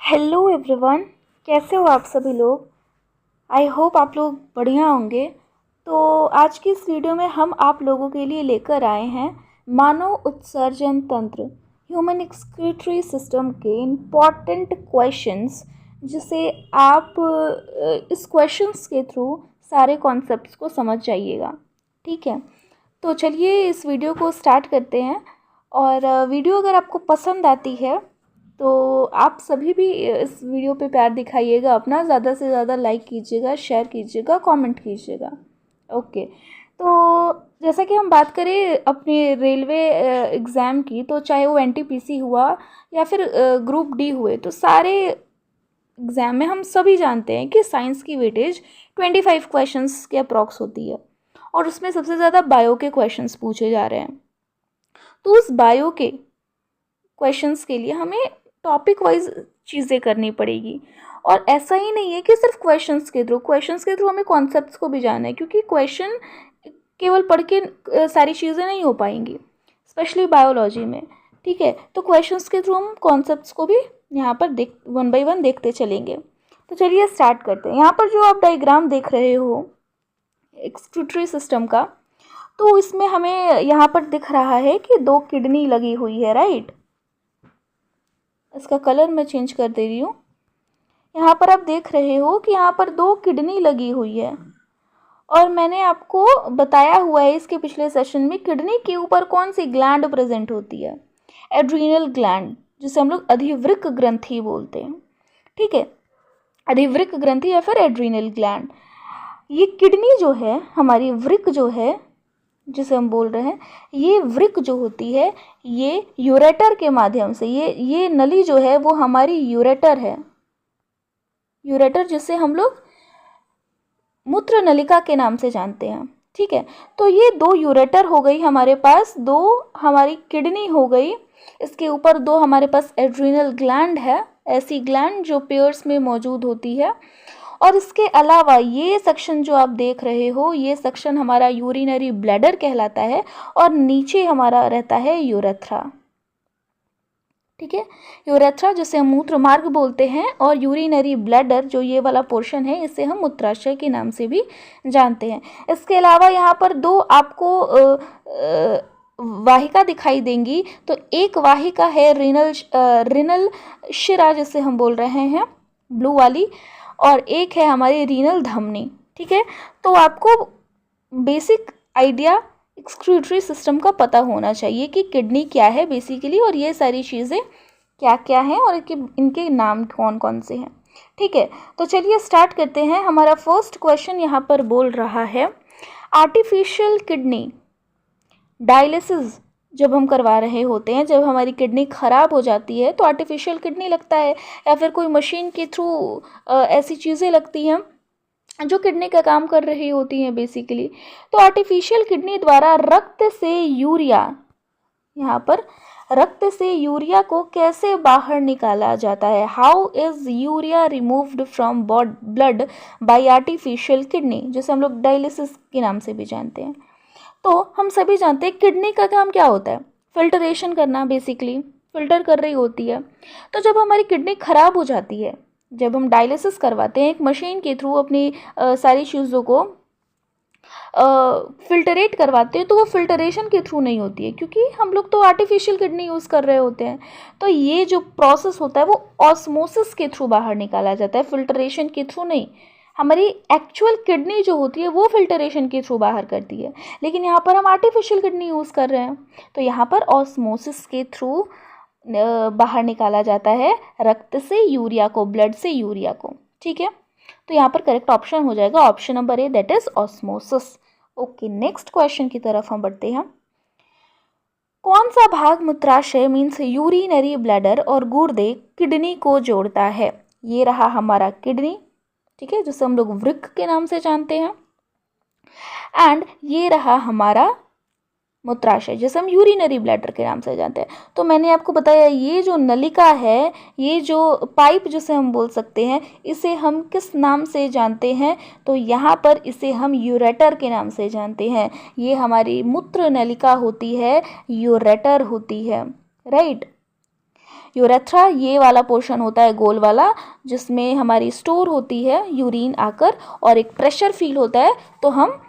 Hello everyone, कैसे हो आप सभी लोग। आई होप आप लोग बढ़िया होंगे। तो आज की इस वीडियो में हम आप लोगों के लिए लेकर आए हैं मानव उत्सर्जन तंत्र ह्यूमन एक्सक्रीटरी सिस्टम के इम्पॉर्टेंट क्वेश्चंस, जिसे आप इस क्वेश्चंस के थ्रू सारे कॉन्सेप्ट्स को समझ जाइएगा। ठीक है, तो चलिए इस वीडियो को स्टार्ट करते हैं। और वीडियो अगर आपको पसंद आती है तो आप सभी भी इस वीडियो पे प्यार दिखाइएगा, अपना ज़्यादा से ज़्यादा लाइक कीजिएगा, शेयर कीजिएगा, कमेंट कीजिएगा। ओके, तो जैसा कि हम बात करें अपने रेलवे एग्ज़ाम की, तो चाहे वो एनटीपीसी हुआ या फिर ग्रुप डी हुए, तो सारे एग्ज़ाम में हम सभी जानते हैं कि साइंस की वेटेज 25 क्वेश्चंस के अप्रॉक्स होती है और उसमें सबसे ज़्यादा बायो के क्वेश्चंस पूछे जा रहे हैं। तो उस बायो के क्वेश्चंस के लिए हमें टॉपिक वाइज चीज़ें करनी पड़ेगी। और ऐसा ही नहीं है कि सिर्फ क्वेश्चंस के थ्रू हमें कॉन्सेप्ट्स को भी जानना है, क्योंकि क्वेश्चन केवल पढ़ के सारी चीज़ें नहीं हो पाएंगी, स्पेशली बायोलॉजी में। ठीक है, तो क्वेश्चंस के थ्रू हम कॉन्सेप्ट्स को भी यहाँ पर वन बाय वन देखते चलेंगे। तो चलिए स्टार्ट करते हैं। यहाँ पर जो आप डायग्राम देख रहे हो एक्सक्रीटरी सिस्टम का, तो इसमें हमें यहाँ पर दिख रहा है कि 2 किडनी लगी हुई है, राइट। इसका कलर मैं चेंज कर दे रही हूँ। यहाँ पर आप देख रहे हो कि यहाँ पर 2 किडनी लगी हुई है, और मैंने आपको बताया हुआ है इसके पिछले सेशन में किडनी के ऊपर कौन सी ग्लैंड प्रेजेंट होती है, एड्रीनल ग्लैंड, जिसे हम लोग अधिवृक्क ग्रंथि बोलते हैं। ठीक है, अधिवृक्क ग्रंथि या फिर एड्रीनल ग्लैंड। ये किडनी जो है, हमारी वृक्क जो है जिसे हम बोल रहे हैं, ये वृक्क जो होती है ये यूरेटर के माध्यम से, ये नली जो है वो हमारी यूरेटर है, यूरेटर जिसे हम लोग मूत्र नलिका के नाम से जानते हैं। ठीक है, तो ये 2 यूरेटर हो गई हमारे पास, 2 हमारी किडनी हो गई, इसके ऊपर 2 हमारे पास एड्रीनल ग्लैंड है, ऐसी ग्लैंड जो पेयर्स में मौजूद होती है। और इसके अलावा ये सेक्शन जो आप देख रहे हो, ये सेक्शन हमारा यूरिनरी ब्लैडर कहलाता है, और नीचे हमारा रहता है यूरेथ्रा। ठीक है, यूरेथ्रा जिसे हम मूत्र मार्ग बोलते हैं, और यूरिनरी ब्लैडर जो ये वाला पोर्शन है, इसे हम मूत्राशय के नाम से भी जानते हैं। इसके अलावा यहाँ पर 2 आपको वाहिका दिखाई देंगी। तो एक वाहिका है रिनल शिरा जिसे हम बोल रहे हैं, ब्लू वाली, और एक है हमारी रीनल धमनी। ठीक है, तो आपको बेसिक आइडिया एक्सक्रीटरी सिस्टम का पता होना चाहिए कि किडनी क्या है बेसिकली, और ये सारी चीज़ें क्या क्या हैं, और इनके नाम कौन कौन से हैं। ठीक है, तो चलिए स्टार्ट करते हैं। हमारा फर्स्ट क्वेश्चन यहाँ पर बोल रहा है, आर्टिफिशियल किडनी डायलिसिस जब हम करवा रहे होते हैं, जब हमारी किडनी ख़राब हो जाती है तो आर्टिफिशियल किडनी लगता है, या फिर कोई मशीन के थ्रू ऐसी चीज़ें लगती हैं जो किडनी का काम कर रही होती हैं बेसिकली। तो आर्टिफिशियल किडनी द्वारा रक्त से यूरिया, यहाँ पर रक्त से यूरिया को कैसे बाहर निकाला जाता है, how is urea removed from blood bye artificial kidney, जिसे हम लोग डायलिसिस के नाम से भी जानते हैं। तो हम सभी जानते हैं किडनी का काम क्या होता है, फिल्टरेशन करना, बेसिकली फिल्टर कर रही होती है। तो जब हमारी किडनी ख़राब हो जाती है, जब हम डायलिसिस करवाते हैं एक मशीन के थ्रू, अपनी सारी चीज़ों को फिल्टरेट करवाते हैं, तो वो फिल्टरेशन के थ्रू नहीं होती है, क्योंकि हम लोग तो आर्टिफिशियल किडनी यूज़ कर रहे होते हैं। तो ये जो प्रोसेस होता है वो ऑस्मोसिस के थ्रू बाहर निकाला जाता है, फिल्टरेशन के थ्रू नहीं। हमारी एक्चुअल किडनी जो होती है वो फिल्टरेशन के थ्रू बाहर करती है, लेकिन यहाँ पर हम आर्टिफिशियल किडनी यूज़ कर रहे हैं, तो यहाँ पर ऑस्मोसिस के थ्रू बाहर निकाला जाता है रक्त से यूरिया को, ब्लड से यूरिया को। ठीक है, तो यहाँ पर करेक्ट ऑप्शन हो जाएगा option number A, that is osmosis. Okay, next question की तरफ हम बढ़ते हैं। कौन सा भाग मूत्राशय मीन्स यूरिनरी ब्लैडर और गुर्दे किडनी को जोड़ता है? ये रहा हमारा किडनी, ठीक है, जिसे हम लोग वृक्क के नाम से जानते हैं, एंड ये रहा हमारा मूत्राशय, जैसे हम यूरिनरी ब्लैडर के नाम से जानते हैं। तो मैंने आपको बताया ये जो नलिका है, ये जो पाइप जिसे हम बोल सकते हैं, इसे हम किस नाम से जानते हैं? तो यहाँ पर इसे हम यूरेटर के नाम से जानते हैं। ये हमारी मूत्र नलिका होती है, यूरेटर होती है, राइट। यूरेथ्रा ये वाला पोर्शन होता है गोल वाला, जिसमें हमारी स्टोर होती है यूरिन आकर, और एक प्रेशर फील होता है तो हम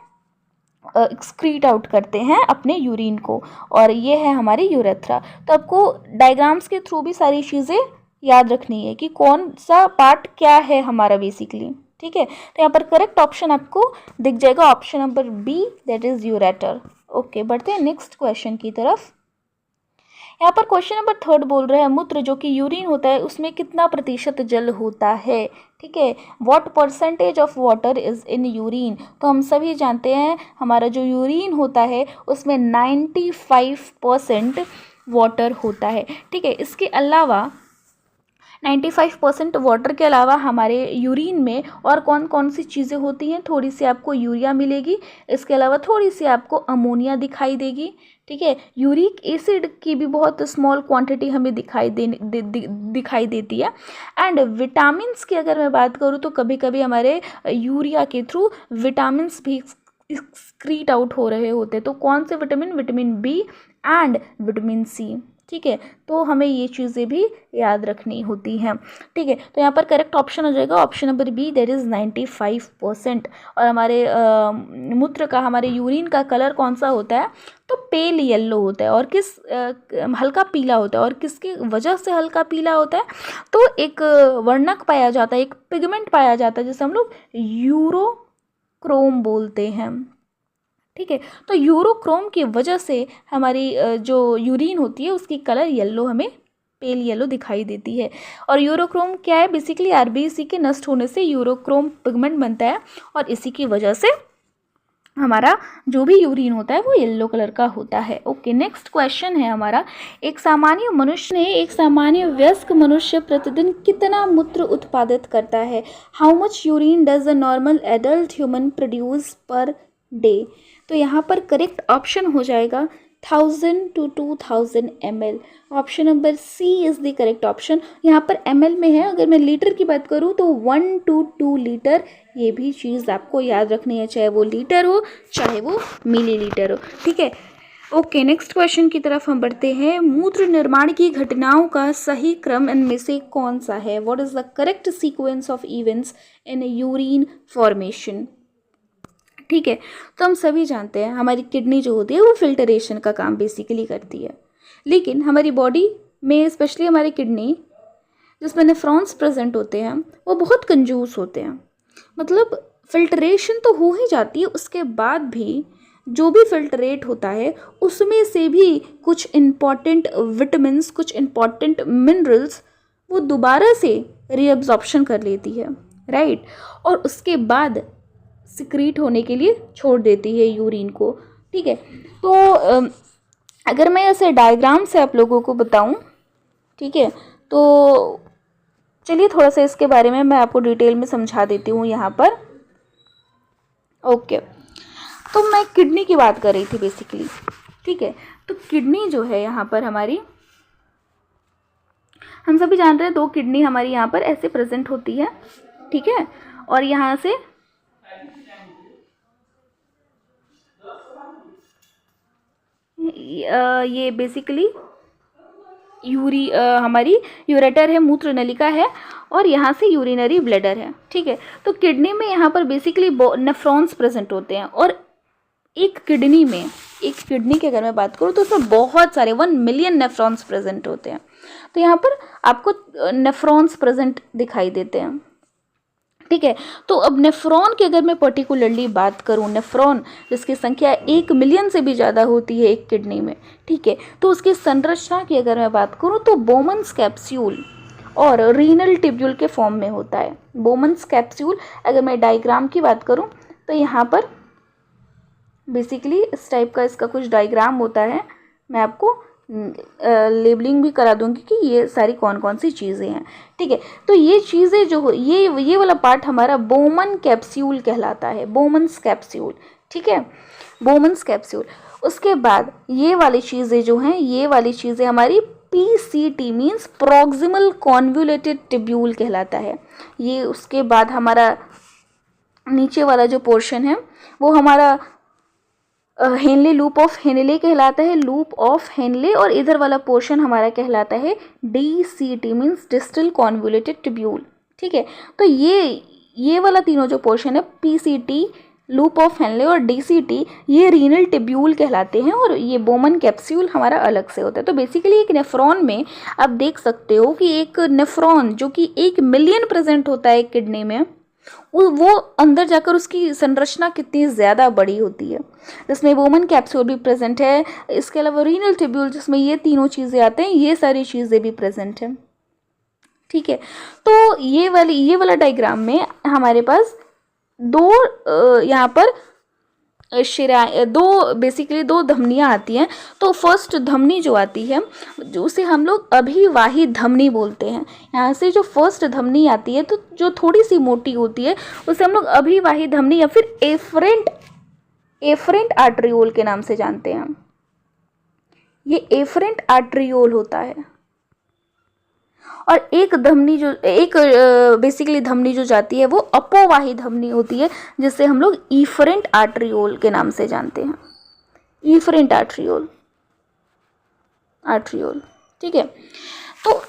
एक्सक्रीट आउट करते हैं अपने यूरिन को, और ये है हमारी यूरेथ्रा। तो आपको डायग्राम्स के थ्रू भी सारी चीज़ें याद रखनी है कि कौन सा पार्ट क्या है हमारा बेसिकली, ठीक है। तो यहाँ पर करेक्ट ऑप्शन आपको दिख जाएगा option number B, that is ureter. Okay, बढ़ते हैं नेक्स्ट क्वेश्चन की तरफ। यहाँ पर क्वेश्चन नंबर 3 बोल रहा है मूत्र जो कि यूरिन होता है उसमें कितना प्रतिशत जल होता है, ठीक है। What percentage of water is in urine. तो हम सभी जानते हैं हमारा जो यूरिन होता है उसमें 95% वाटर होता है, ठीक है। इसके अलावा 95% वाटर के अलावा हमारे यूरिन में और कौन कौन सी चीज़ें होती हैं, थोड़ी सी आपको यूरिया मिलेगी, इसके अलावा थोड़ी सी आपको अमोनिया दिखाई देगी, ठीक है। यूरिक एसिड की भी बहुत स्मॉल क्वांटिटी हमें दिखाई देती है। एंड विटामिन्स की अगर मैं बात करूँ तो कभी कभी हमारे यूरिया के थ्रू विटामिन्स भी एक्सक्रीट आउट हो रहे होते हैं। तो कौन से vitamin, vitamin B and vitamin C, ठीक है। तो हमें ये चीज़ें भी याद रखनी होती हैं, ठीक है। तो यहाँ पर करेक्ट ऑप्शन हो जाएगा option number B, that is 95%। और हमारे मूत्र का, हमारे यूरिन का कलर कौन सा होता है, तो पेल येलो होता है। और किस हल्का पीला होता है, और किसकी वजह से हल्का पीला होता है, तो एक वर्णक पाया जाता है, एक पिगमेंट पाया जाता है जिसे हम लोग यूरोक्रोम बोलते हैं, ठीक है। तो यूरोक्रोम की वजह से हमारी जो यूरिन होती है उसकी कलर येलो, हमें पेल येलो दिखाई देती है। और यूरोक्रोम क्या है, बेसिकली आरबीसी के नष्ट होने से यूरोक्रोम पिगमेंट बनता है, और इसी की वजह से हमारा जो भी यूरिन होता है वो येलो कलर का होता है। ओके, नेक्स्ट क्वेश्चन है हमारा, एक सामान्य वयस्क मनुष्य प्रतिदिन कितना मूत्र उत्पादित करता है। How much urine does a normal adult human produce per day. तो यहाँ पर करेक्ट ऑप्शन हो जाएगा 1000 to 2000 ml। Option number C is the correct option. यहाँ पर ml में है, अगर मैं लीटर की बात करूँ तो 1 to 2 लीटर, ये भी चीज़ आपको याद रखनी है, चाहे वो लीटर हो चाहे वो मिलीलीटर हो, ठीक है। ओके, नेक्स्ट क्वेश्चन की तरफ हम बढ़ते हैं। मूत्र निर्माण की घटनाओं का सही क्रम इनमें से कौन सा है। What is the correct sequence of events in urine formation, ठीक है। तो हम सभी जानते हैं हमारी किडनी जो होती है वो फिल्टरेशन का काम बेसिकली करती है, लेकिन हमारी बॉडी में स्पेशली हमारी किडनी जिसमें नेफ्रॉन्स प्रेजेंट होते हैं वो बहुत कंजूस होते हैं। मतलब फिल्टरेशन तो हो ही जाती है, उसके बाद भी जो भी फिल्टरेट होता है उसमें से भी कुछ इम्पॉर्टेंट विटामिन्स, कुछ इम्पॉर्टेंट मिनरल्स वो दोबारा से रीअब्जॉर्प्शन कर लेती है, राइट। और उसके बाद सिक्रीट होने के लिए छोड़ देती है यूरिन को, ठीक है। तो अगर मैं ऐसे डायग्राम से आप लोगों को बताऊं, ठीक है, तो चलिए थोड़ा सा इसके बारे में मैं आपको डिटेल में समझा देती हूँ यहाँ पर। ओके, तो मैं किडनी की बात कर रही थी बेसिकली, ठीक है। तो किडनी जो है यहाँ पर हमारी, हम सभी जान रहे हैं 2 किडनी हमारी यहाँ पर ऐसे प्रेजेंट होती है, ठीक है। और यहाँ से ये बेसिकली हमारी यूरेटर है, मूत्र नलिका है, और यहाँ से यूरिनरी ब्लैडर है, ठीक है। तो किडनी में यहाँ पर बेसिकली नेफ्रॉन्स प्रेजेंट होते हैं, और एक किडनी की अगर मैं बात करूँ तो उसमें बहुत सारे 1 मिलियन नेफ्रॉन्स प्रेजेंट होते हैं। तो यहाँ पर आपको नेफ्रॉन्स प्रेजेंट दिखाई देते हैं, ठीक है। तो अब नेफ्रॉन की अगर मैं पर्टिकुलरली बात करूं, नेफ्रॉन जिसकी संख्या 1 मिलियन से भी ज़्यादा होती है एक किडनी में, ठीक है। तो उसकी संरचना की अगर मैं बात करूं तो बोमन्स कैप्सूल और रीनल टिब्यूल के फॉर्म में होता है। बोमन्स कैप्सूल, अगर मैं डायग्राम की बात करूं तो यहाँ पर बेसिकली इस टाइप का इसका कुछ डायग्राम होता है, मैं आपको लेबलिंग भी करा दूंगी कि ये सारी कौन कौन सी चीज़ें हैं, ठीक है। तो ये चीज़ें जो हो, ये वाला पार्ट हमारा बोमन कैप्सूल कहलाता है, बोमन्स कैप्सूल, ठीक है, बोमन्स कैप्सूल। उसके बाद ये वाली चीज़ें जो हैं, ये वाली चीज़ें हमारी PCT means proximal convoluted tubule कहलाता है ये। उसके बाद हमारा नीचे वाला जो पोर्शन है वो हमारा हेनले, लूप ऑफ हेनले कहलाता है, लूप ऑफ हेनले, और इधर वाला पोर्शन हमारा कहलाता है DCT means distal convoluted tubule. ठीक है, तो ये वाला तीनों जो पोर्शन है PCT, लूप ऑफ हेनले और DCT, ये रीनल ट्यूब्यूल कहलाते हैं, और ये बोमन कैप्सूल हमारा अलग से होता है। तो बेसिकली एक नेफ्रॉन में आप देख सकते हो कि एक नेफ्रॉन जो कि 1 मिलियन प्रेजेंट होता है किडनी में, वो अंदर जाकर उसकी संरचना कितनी ज़्यादा बड़ी होती है, जिसमें वोमन कैप्सूल भी प्रेजेंट है। इसके अलावा रीनल ट्यूब्यूल जिसमें ये तीनों चीज़ें आते हैं, ये सारी चीज़ें भी प्रेजेंट हैं। ठीक है, तो ये वाला डायग्राम में हमारे पास यहाँ पर बेसिकली दो धमनियाँ आती हैं। तो फर्स्ट धमनी जो आती है, जो उसे हम लोग अभिवाही धमनी बोलते हैं। यहाँ से जो फर्स्ट धमनी आती है, तो जो थोड़ी सी मोटी होती है, उसे हम लोग अभिवाही धमनी या फिर एफरेंट आर्टरियोल के नाम से जानते हैं। ये एफरेंट आर्टरियोल होता है। और बेसिकली धमनी जो जाती है वो अपोवाही धमनी होती है, जिससे हम लोग इफरेंट आर्टरियोल के नाम से जानते हैं। इफरेंट आर्टरियोल। ठीक है, तो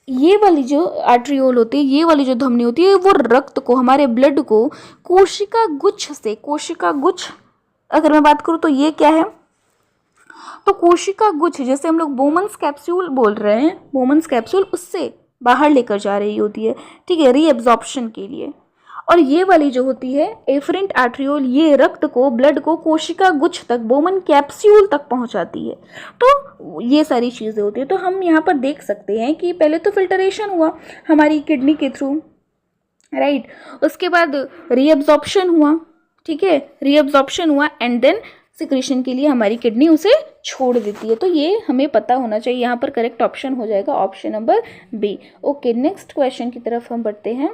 ये वाली जो आर्टरियोल होती है, ये वाली जो धमनी होती है, वो रक्त को, हमारे ब्लड को कोशिका गुच्छ, अगर मैं बात करूँ तो ये क्या है, तो कोशिका गुच्छ, जैसे हम लोग बोमन्स कैप्सूल बोल रहे हैं, बोमन्स कैप्सूल उससे बाहर लेकर जा रही होती है। ठीक है, रीएब्जॉर्प्शन के लिए। और ये वाली जो होती है एफरेंट आर्टरियोल, ये रक्त को, ब्लड को कोशिका गुच्छ तक, बोमन कैप्सूल तक पहुंचाती है। तो ये सारी चीज़ें होती है। तो हम यहाँ पर देख सकते हैं कि पहले तो फिल्टरेशन हुआ हमारी किडनी के थ्रू, राइट, उसके बाद रीएब्जॉर्प्शन हुआ। ठीक है, रीएब्जॉर्प्शन हुआ एंड देन सिक्रीशन के लिए हमारी किडनी उसे छोड़ देती है। तो ये हमें पता होना चाहिए। यहाँ पर करेक्ट ऑप्शन हो जाएगा option number B. Okay, next question की तरफ हम बढ़ते हैं।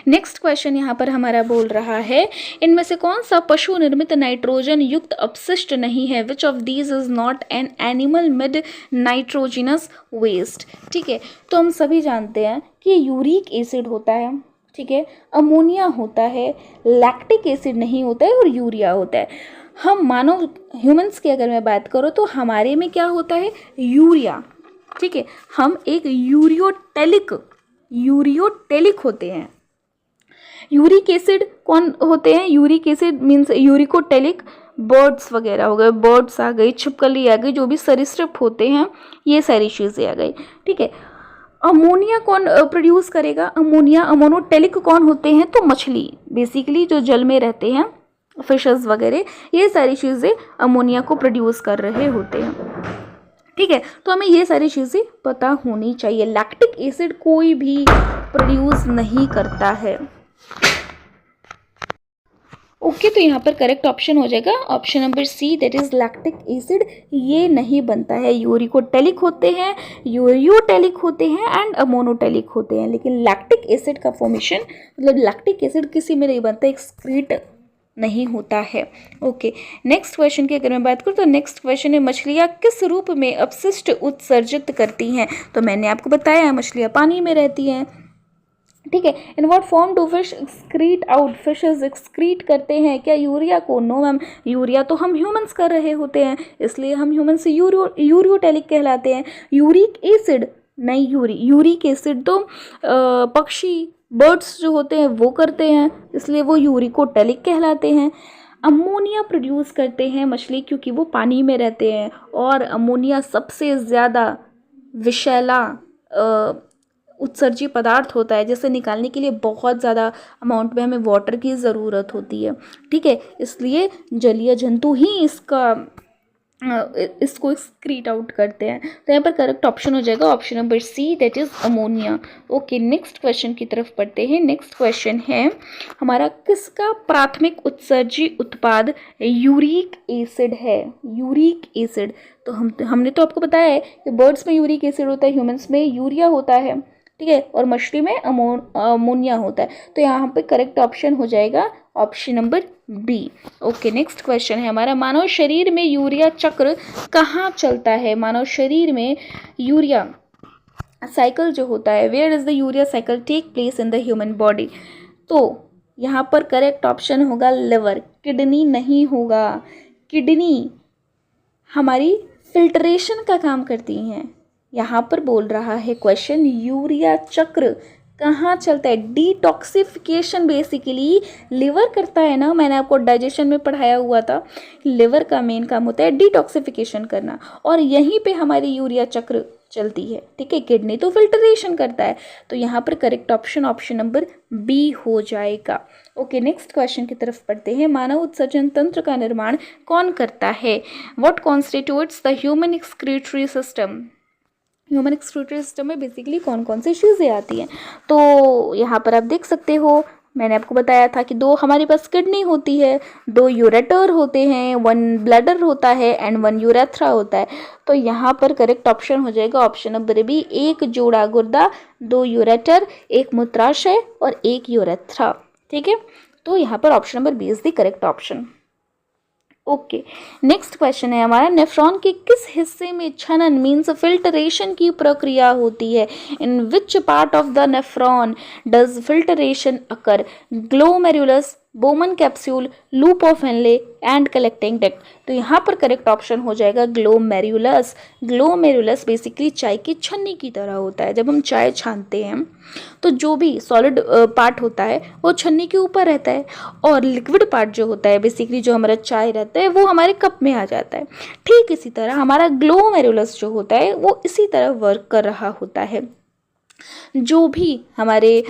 नेक्स्ट क्वेश्चन यहाँ पर हमारा बोल रहा है, इनमें से कौन सा पशु निर्मित नाइट्रोजन युक्त अपशिष्ट नहीं है? Which of these is not an animal made nitrogenous waste? ठीक है, तो हम सभी जानते हैं कि यूरिक एसिड होता है, ठीक है, अमोनिया होता है, लैक्टिक एसिड नहीं होता है, और यूरिया होता है। हम मानव ह्यूमंस की अगर मैं बात करूँ तो हमारे में क्या होता है? यूरिया। ठीक है, हम एक यूरियोटेलिक होते हैं। यूरिक एसिड कौन होते हैं? Uric acid means uricotelic birds वगैरह हो गए, बर्ड्स आ गई, छिपकली आ गई, जो भी सरीसृप होते हैं, ये सारी चीज़ें आ गई। ठीक है, अमोनिया कौन प्रोड्यूस करेगा? अमोनोटेलिक कौन होते हैं? तो मछली, बेसिकली जो जल में रहते हैं, फिशेस वगैरह, ये सारी चीज़ें अमोनिया को प्रोड्यूस कर रहे होते हैं। ठीक है, तो हमें ये सारी चीज़ें पता होनी चाहिए। लैक्टिक एसिड कोई भी प्रोड्यूस नहीं करता है। ओके, तो यहाँ पर करेक्ट ऑप्शन हो जाएगा option number C, that is lactic acid. ये नहीं बनता है। यूरिकोटेलिक होते हैं, यूरियोटेलिक होते हैं एंड अमोनोटेलिक होते हैं, लेकिन लैक्टिक एसिड का फॉर्मेशन, मतलब लैक्टिक एसिड किसी में नहीं बनता, एक्सक्रीट नहीं होता है। ओके, नेक्स्ट क्वेश्चन की अगर मैं बात करूँ तो नेक्स्ट क्वेश्चन है, मछलियाँ किस रूप में अपशिष्ट उत्सर्जित करती हैं? तो मैंने आपको बताया मछलियाँ पानी में रहती हैं। ठीक है, in what form do fish excrete out? Fishes excrete करते हैं क्या यूरिया को? नो मैम, यूरिया तो हम ह्यूमंस कर रहे होते हैं, इसलिए हम ह्यूमंस यूरियोटेलिक कहलाते हैं। यूरिक एसिड नहीं, यूरिक एसिड तो पक्षी, बर्ड्स जो होते हैं वो करते हैं, इसलिए वो यूरिकोटेलिक कहलाते हैं। अमोनिया प्रोड्यूस करते हैं मछली, क्योंकि वो पानी में रहते हैं, और अमोनिया सबसे ज़्यादा विषैला उत्सर्जी पदार्थ होता है, जिसे निकालने के लिए बहुत ज़्यादा अमाउंट में हमें वाटर की ज़रूरत होती है। ठीक है, इसलिए जलीय जंतु ही इसको एक्सक्रीट आउट करते हैं। तो यहाँ पर करेक्ट ऑप्शन हो जाएगा option number C, that is ammonia. Okay, next question की तरफ पढ़ते हैं। नेक्स्ट क्वेश्चन है हमारा, किसका प्राथमिक उत्सर्जी उत्पाद यूरिक एसिड है? यूरिक एसिड, तो हमने तो आपको बताया है कि बर्ड्स में यूरिक एसिड होता है, ह्यूमंस में यूरिया होता है, ठीक है, और मछली में अमोनिया होता है। तो यहाँ पे करेक्ट ऑप्शन हो जाएगा option number B. Okay, next question है हमारा, मानव शरीर में यूरिया चक्र कहाँ चलता है? मानव शरीर में यूरिया साइकिल जो होता है, where is the urea cycle take place in the human body? तो यहाँ पर करेक्ट ऑप्शन होगा लिवर, किडनी नहीं होगा। किडनी हमारी फिल्ट्रेशन का काम करती हैं। यहाँ पर बोल रहा है क्वेश्चन, यूरिया चक्र कहाँ चलता है? डिटॉक्सिफिकेशन बेसिकली लिवर करता है ना, मैंने आपको डाइजेशन में पढ़ाया हुआ था। लिवर का मेन काम होता है डिटॉक्सिफिकेशन करना, और यहीं पे हमारी यूरिया चक्र चलती है। ठीक है, किडनी तो फिल्ट्रेशन करता है। तो यहाँ पर correct option option number B हो जाएगा। ओके, नेक्स्ट क्वेश्चन की तरफ पढ़ते हैं। मानव उत्सर्जन तंत्र का निर्माण कौन करता है? What constitutes the human excretory system? Human excretory system में बेसिकली कौन कौन सी चीज़ें आती हैं? तो यहाँ पर आप देख सकते हो, मैंने आपको बताया था कि 2 हमारे पास किडनी होती है, 2 यूरेटर होते हैं, 1 ब्लैडर होता है एंड 1 यूरेथ्रा होता है। तो यहाँ पर करेक्ट ऑप्शन हो जाएगा ऑप्शन नंबर बी, 1 जोड़ा गुर्दा, 2 यूरेटर, 1 मूत्राशय और 1 यूरेथ्रा। ठीक है, तो यहाँ पर option number B is the correct option. Okay, next question है हमारा, नेफ्रॉन के किस हिस्से में छनन मीन्स फिल्टरेशन की प्रक्रिया होती है? In which part of the nephron does filtration occur? Glomerulus, Bowman capsule, loop of Henle and collecting duct. तो यहाँ पर करेक्ट ऑप्शन हो जाएगा ग्लोमेरुलस। ग्लोमेरुलस बेसिकली चाय की छन्नी की तरह होता है। जब हम चाय छानते हैं तो जो भी सॉलिड पार्ट होता है वो छन्नी के ऊपर रहता है, और लिक्विड पार्ट जो होता है बेसिकली जो हमारा चाय रहता है वो हमारे कप में आ जाता है। ठीक इसी तरह हमारा ग्लोमेरुलस जो होता है वो इसी तरह वर्क कर रहा होता है। जो भी हमारे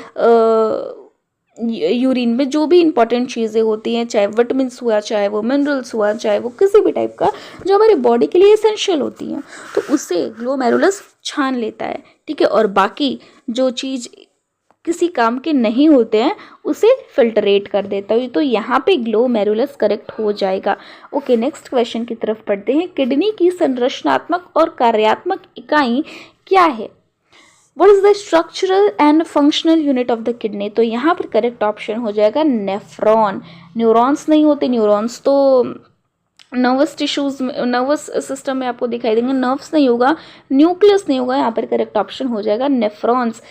यूरिन में जो भी इंपॉर्टेंट चीज़ें होती हैं, चाहे विटामिन्स हुआ, चाहे वो मिनरल्स हुआ, चाहे वो किसी भी टाइप का जो हमारी बॉडी के लिए एसेंशियल होती हैं, तो उसे ग्लोमेरुलस छान लेता है। ठीक है, और बाकी जो चीज़ किसी काम के नहीं होते हैं उसे फिल्टरेट कर देता है। तो यहाँ पे ग्लोमेरुलस करेक्ट हो जाएगा। ओके, नेक्स्ट क्वेश्चन की तरफ पढ़ते हैं। किडनी की संरचनात्मक और कार्यात्मक इकाई क्या है? What is the structural and functional unit of the kidney? तो यहाँ पर करेक्ट ऑप्शन हो जाएगा नेफ्रॉन। न्यूरॉन्स नहीं होते, न्यूरॉन्स तो नर्वस टिश्यूज, नर्वस सिस्टम में आपको दिखाई देंगे। नर्व्स नहीं होगा, न्यूक्लियस नहीं होगा, यहाँ पर करेक्ट ऑप्शन हो जाएगा नेफ्रॉन्स।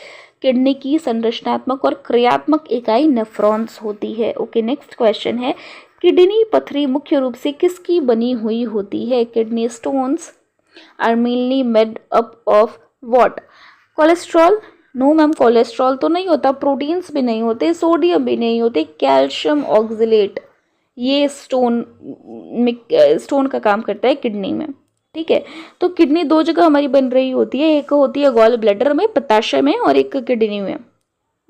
किडनी की संरचनात्मक और क्रियात्मक इकाई नेफ्रॉन्स होती है। ओके, नेक्स्ट क्वेश्चन है, किडनी पथरी मुख्य रूप से किसकी बनी हुई होती है? Kidney stones are mainly made up of what? Cholesterol? No ma'am, cholesterol तो नहीं होता, प्रोटीन्स भी नहीं होते, सोडियम भी नहीं होते, कैल्शियम ऑक्सलेट ये स्टोन का काम करता है किडनी में। ठीक है, तो किडनी 2 जगह हमारी बन रही होती है, एक होती है गॉल ब्लैडर में, पित्ताशय में, और एक किडनी में।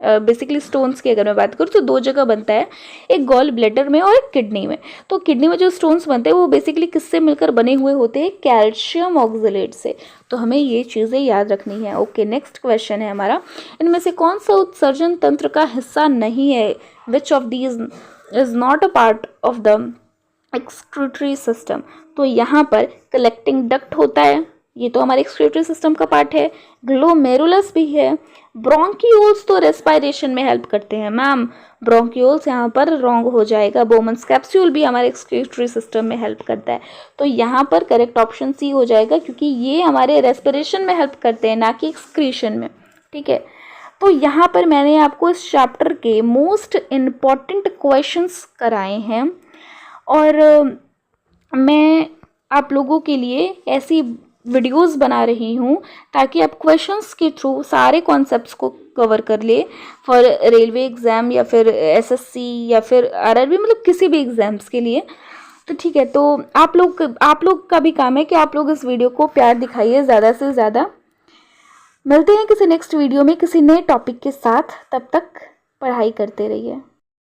बेसिकली स्टोन्स की अगर मैं बात करूँ तो 2 जगह बनता है, एक गॉल ब्लैडर में और एक किडनी में। तो किडनी में जो स्टोन्स बनते हैं वो बेसिकली किससे मिलकर बने हुए होते हैं? कैल्शियम ऑक्सलेट से। तो हमें ये चीज़ें याद रखनी है। ओके, नेक्स्ट क्वेश्चन है हमारा, इनमें से कौन सा उत्सर्जन तंत्र का हिस्सा नहीं है? Which of these is not a part of the excretory system? तो यहाँ पर कलेक्टिंग डक्ट होता है, ये तो हमारे एक्सक्रीटरी सिस्टम का पार्ट है। ग्लोमेरुलस भी है। ब्रोंकियोल्स तो रेस्पिरेशन में हेल्प करते हैं मैम, ब्रोंकियोल्स यहाँ पर रॉन्ग हो जाएगा। बोमन्स कैप्सूल भी हमारे एक्सक्रीटरी सिस्टम में हेल्प करता है। तो यहाँ पर करेक्ट ऑप्शन सी हो जाएगा, क्योंकि ये हमारे रेस्पिरेशन में हेल्प करते हैं, ना कि एक्सक्रीशन में। ठीक है, तो यहाँ पर मैंने आपको इस चैप्टर के मोस्ट इम्पॉर्टेंट क्वेश्चंस कराए हैं, और मैं आप लोगों के लिए ऐसी वीडियोस बना रही हूँ ताकि आप क्वेश्चंस के थ्रू सारे कॉन्सेप्ट्स को कवर कर ले फॉर रेलवे एग्ज़ाम या फिर एसएससी या फिर आरआरबी, मतलब किसी भी एग्ज़ाम्स के लिए। तो ठीक है, तो आप लोग का भी काम है कि आप लोग इस वीडियो को प्यार दिखाइए ज़्यादा से ज़्यादा। मिलते हैं किसी नेक्स्ट वीडियो में किसी नए टॉपिक के साथ, तब तक पढ़ाई करते रहिए।